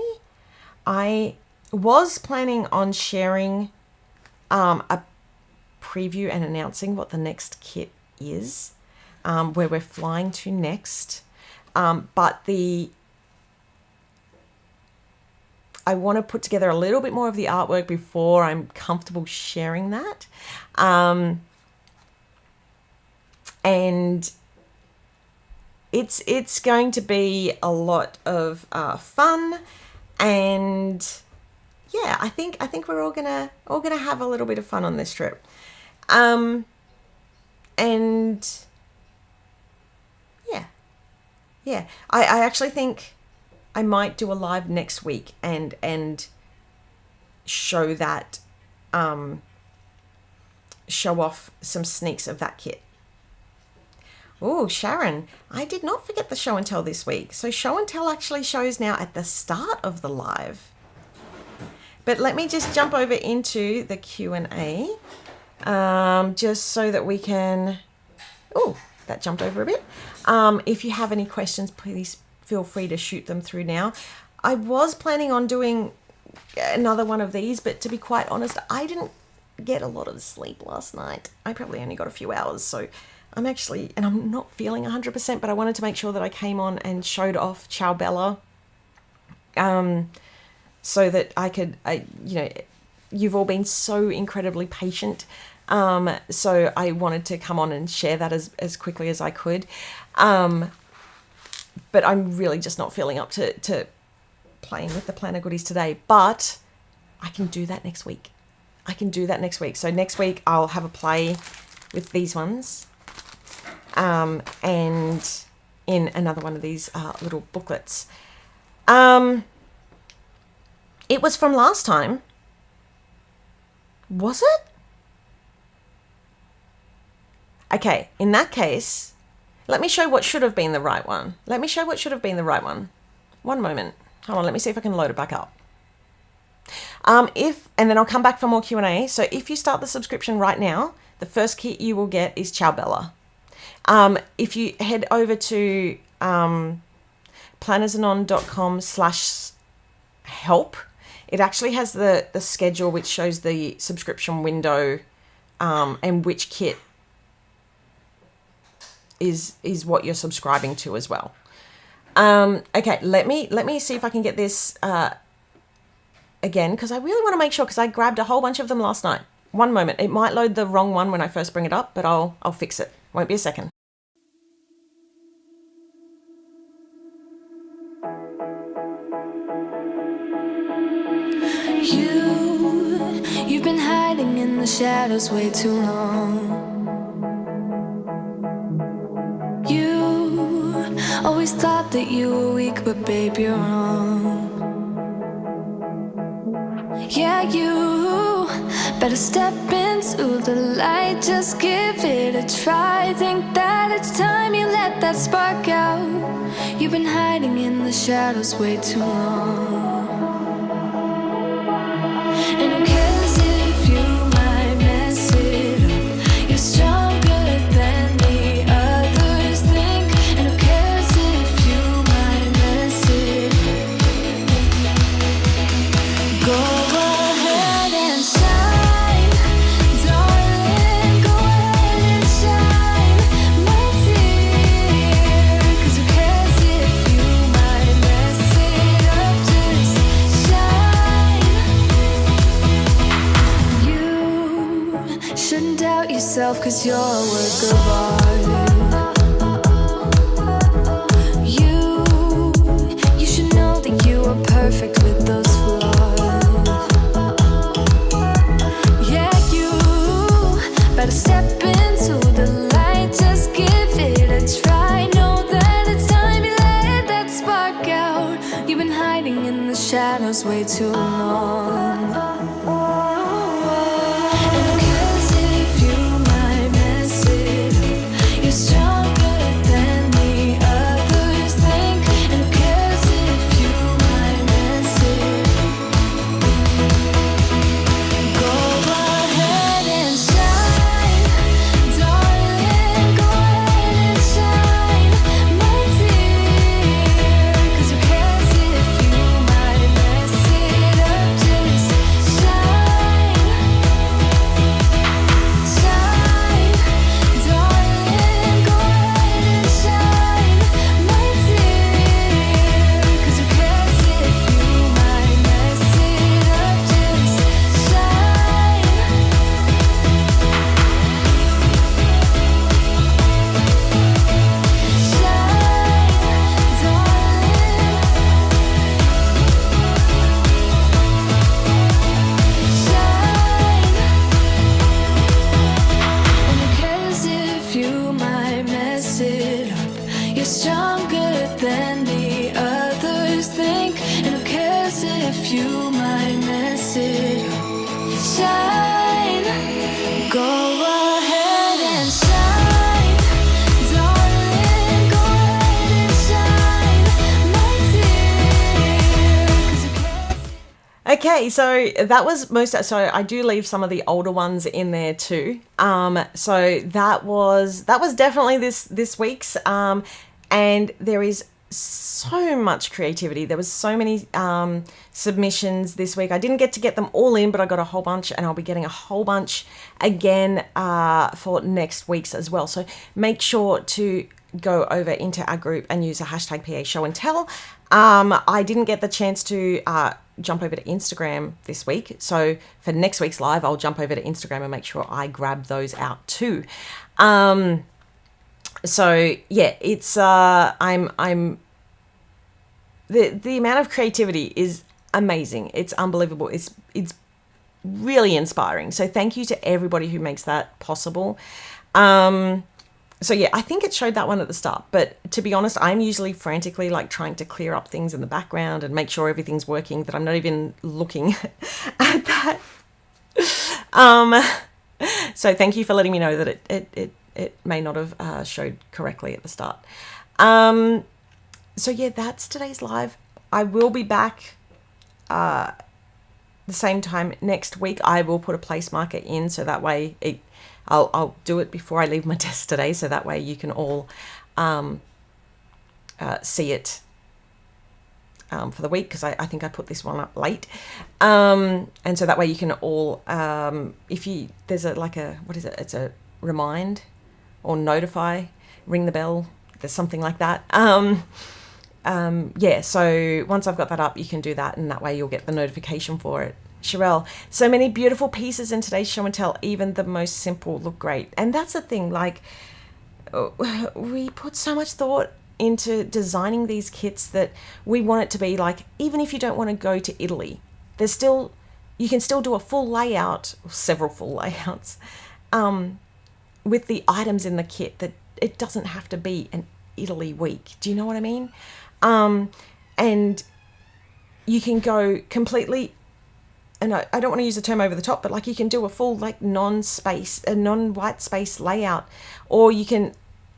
I was planning on sharing a preview and announcing what the next kit is, where we're flying to next. but I want to put together a little bit more of the artwork before I'm comfortable sharing that. And it's going to be a lot of fun, and yeah, I think we're all gonna have a little bit of fun on this trip. And yeah, I actually think I might do a live next week and show that, show off some sneaks of that kit. Oh, Sharon, I did not forget the show and tell this week. So show and tell actually shows now at the start of the live. But let me just jump over into the Q&A, just so that we can, oh, that jumped over a bit. If you have any questions, please feel free to shoot them through now. I was planning on doing another one of these, but to be quite honest, I didn't get a lot of sleep last night. I probably only got a few hours, so I'm not feeling 100%, but I wanted to make sure that I came on and showed off Ciao Bella, so that I could, you've all been so incredibly patient. So I wanted to come on and share that as quickly as I could. But I'm really just not feeling up to playing with the planner goodies today, but I can do that next week. So next week I'll have a play with these ones, and in another one of these little booklets. It was from last time. Was it? Okay, in that case, let me show what should have been the right one. One moment. Hold on, let me see if I can load it back up. And then I'll come back for more Q&A. So if you start the subscription right now, the first kit you will get is Ciao Bella. If you head over to plannersanon.com/help, it actually has the schedule which shows the subscription window, and which kit is what you're subscribing to as well. Okay, let me see if I can get this again, because I really want to make sure, because I grabbed a whole bunch of them last night. One moment, it might load the wrong one when I first bring it up, but I'll fix it. Won't be a second. You've been hiding in the shadows way too long. You always thought that you were weak, but babe, you're wrong. Yeah, you better step into the light, just give it a try. Think that it's time you let that spark out. You've been hiding in the shadows way too long. And who cares if you might mess it up? You're stronger than the others think. And who cares if you might mess it up? Go ahead and shine, darling. Go ahead and shine, my dear. 'Cause who cares if you might mess it up? Just shine. You shouldn't doubt yourself, 'cause you're a work of art. You should know that you are perfect with those flaws. Yeah, you better step into the light, just give it a try. Know that it's time you let that spark out. You've been hiding in the shadows way too long. And who cares if you might mess it up? stronger than the others think. And who cares if you might mess it up? Shine, go ahead and shine, darling, go ahead and shine, my dear, 'cause who cares? Okay, so that was so I do leave some of the older ones in there too. So that was definitely this week's. And there is so much creativity. There was so many submissions this week. I didn't get to get them all in, but I got a whole bunch, and I'll be getting a whole bunch again for next week's as well. So make sure to go over into our group and use the hashtag PA Show and Tell. I didn't get the chance to jump over to Instagram this week, so for next week's live, I'll jump over to Instagram and make sure I grab those out too. So yeah, it's I'm the amount of creativity is amazing. It's unbelievable. It's really inspiring. So thank you to everybody who makes that possible. So yeah, I think it showed that one at the start, but to be honest, I'm usually frantically like trying to clear up things in the background and make sure everything's working, that I'm not even looking at that. So thank you for letting me know that it may not have showed correctly at the start. So yeah, that's today's live. I will be back the same time next week. I will put a place marker in, so that way I'll do it before I leave my desk today, so that way you can all see it for the week, because I think I put this one up late, and so that way you can all there's it's a remind or notify, ring the bell, there's something like that. Yeah, so once I've got that up, you can do that, and that way you'll get the notification for it. Sherelle, so many beautiful pieces in today's show and tell. Even the most simple look great. And that's the thing, like, we put so much thought into designing these kits that we want it to be like, even if you don't want to go to Italy, you can still do a full layout, several full layouts, with the items in the kit, that it doesn't have to be an Italy week. Do you know what I mean? And you can go completely, and I don't want to use the term over the top, but like you can do a full like non-white space layout, or you can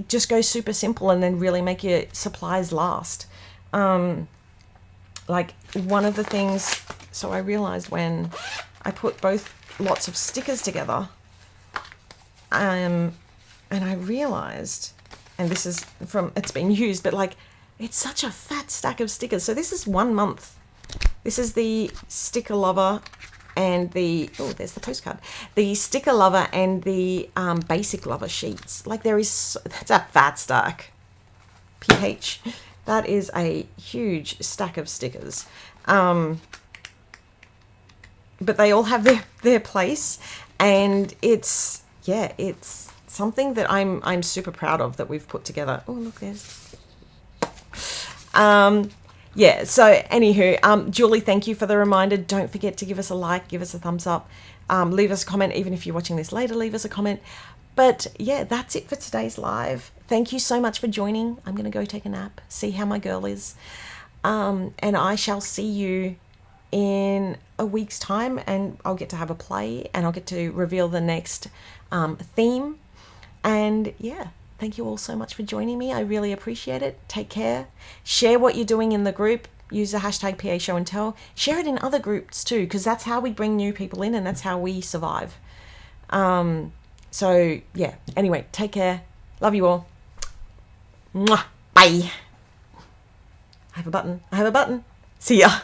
just go super simple and then really make your supplies last. Like one of the things, so I realized when I put both lots of stickers together, and I realized, and this is it's been used, but like it's such a fat stack of stickers. So this is 1 month. This is the Sticker Lover and there's the postcard. The Sticker Lover and the Basic Lover sheets. Like that's a fat stack. PH. That is a huge stack of stickers. But they all have their place, and it's something that I'm super proud of that we've put together. Oh, look, there's. Yeah, so anywho, Julie, thank you for the reminder. Don't forget to give us a like, give us a thumbs up, leave us a comment. Even if you're watching this later, leave us a comment. But yeah, that's it for today's live. Thank you so much for joining. I'm going to go take a nap, see how my girl is. And I shall see you in a week's time, and I'll get to have a play, and I'll get to reveal the next theme. And yeah. Thank you all so much for joining me. I really appreciate it. Take care. Share what you're doing in the group. Use the hashtag PA Show and Tell. Share it in other groups too, because that's how we bring new people in, and that's how we survive. So yeah. Anyway, take care. Love you all. Mwah. Bye. I have a button. See ya.